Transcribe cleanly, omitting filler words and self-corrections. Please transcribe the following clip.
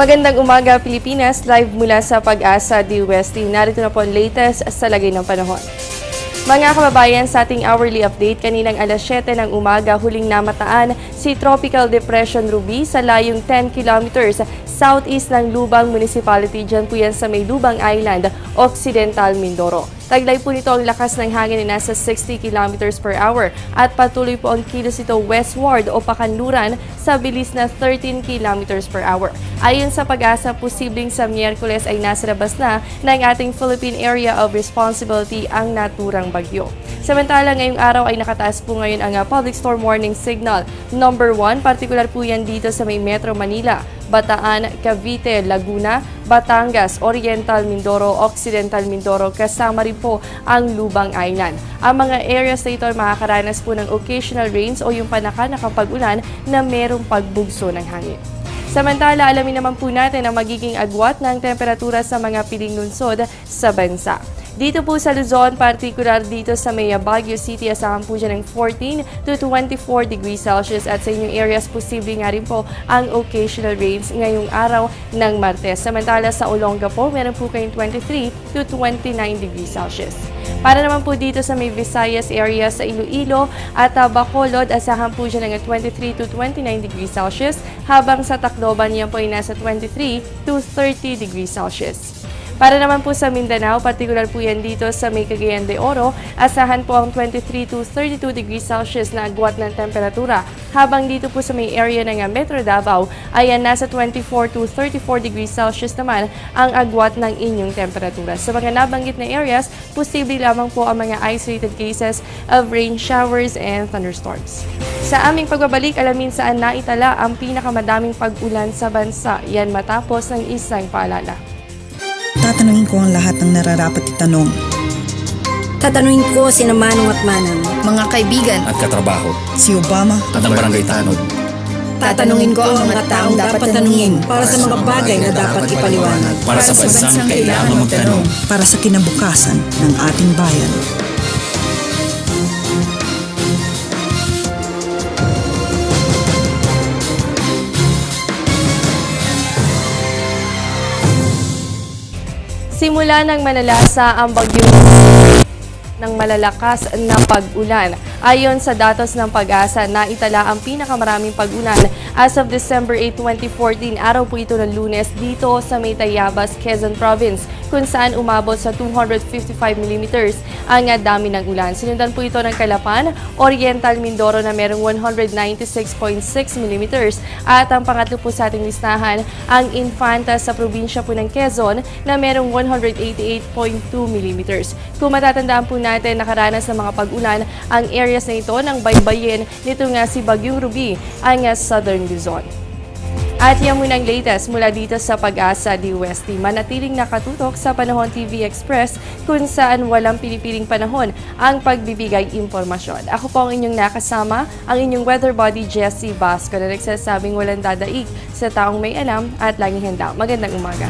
Magandang umaga Pilipinas, live mula sa Pag-asa DOST. Narito na po ang latest sa lagay ng panahon. Mga kababayan, sa ating hourly update, kaninang alas 7 ng umaga, huling namataan si Tropical Depression Ruby sa layong 10 kilometers southeast ng Lubang Municipality. Diyan po yan sa may Lubang Island, Occidental Mindoro. Taglay po nito ang lakas ng hangin na nasa 60 km per hour at patuloy po ang kilos ito westward o pakanluran sa bilis na 13 km per hour. Ayon sa Pag-asa, posibleng sa Miyerkules ay nasa labas na ng ating Philippine Area of Responsibility ang naturang bagyo. Samantala, ngayong araw ay nakataas po ngayon ang Public Storm Warning Signal number 1, partikular po yan dito sa may Metro Manila, Bataan, Cavite, Laguna, Batangas, Oriental Mindoro, Occidental Mindoro, kasama rin po ang Lubang Island. Ang mga areas na ito ay makakaranas po ng occasional rains o yung panaka-nakang pag-ulan na merong pagbugso ng hangin. Samantala, alamin naman po natin ang magiging agwat ng temperatura sa mga piling lungsod sa bansa. Dito po sa Luzon, partikular dito sa may Baguio City, asahan po dyan ng 14 to 24 degrees Celsius at sa inyong areas, posible nga rin po ang occasional rains ngayong araw ng Martes. Samantala sa Olonga po, meron po kayong 23 to 29 degrees Celsius. Para naman po dito sa may Visayas area sa Iloilo at Bacolod, asahan po dyan ng 23 to 29 degrees Celsius, habang sa Tacloban yan po ay nasa 23 to 30 degrees Celsius. Para naman po sa Mindanao, partikular po yan dito sa may Cagayan de Oro, asahan po ang 23 to 32 degrees Celsius na agwat ng temperatura. Habang dito po sa may area ng Metro Davao, ayan nasa 24 to 34 degrees Celsius naman ang agwat ng inyong temperatura. Sa mga nabanggit na areas, posible lamang po ang mga isolated cases of rain showers and thunderstorms. Sa aming pagbabalik, alamin saan naitala ang pinakamadaming pag-ulan sa bansa. Yan matapos ng isang paalala. Tatanungin ko ang lahat ng nararapat itanong. Tatanungin ko sina Manong at Manang, mga kaibigan at katrabaho, si Obama at ang barangay tanod. Tatanungin ko ang mga taong dapat tanungin para sa mga bagay na dapat ipaliwanag. Para sa bansang kailangan magtanong. Para sa kinabukasan ng ating bayan. Simula ng manalasa ang bagyong ng malalakas na pag-ulan. Ayon sa datos ng Pag-asa, naitala ang pinakamaraming pag-ulan as of December 8, 2014. Araw po ito ng Lunes dito sa may Tayabas, Quezon Province, kung saan umabot sa 255 mm ang dami ng ulan. Sinundan po ito ng Calapan, Oriental Mindoro na merong 196.6 mm at ang pangatlo po sa ating listahan, ang Infanta sa probinsya po ng Quezon na merong 188.2 mm. Kung matatandaan po natin, nakaranas ng mga pag-ulan ang areas na ito ng baybayin nito nga si Bagyong Ruby ang Southern Luzon. At yan muna ang latest mula dito sa Pag-asa DOST. Manatiling nakatutok sa Panahon TV Express kung saan walang pinipiling panahon ang pagbibigay impormasyon. Ako po ang inyong nakasama, ang inyong weather body Jessie Basco na nagsasabing walang dadaig sa taong may alam at laging handa. Magandang umaga.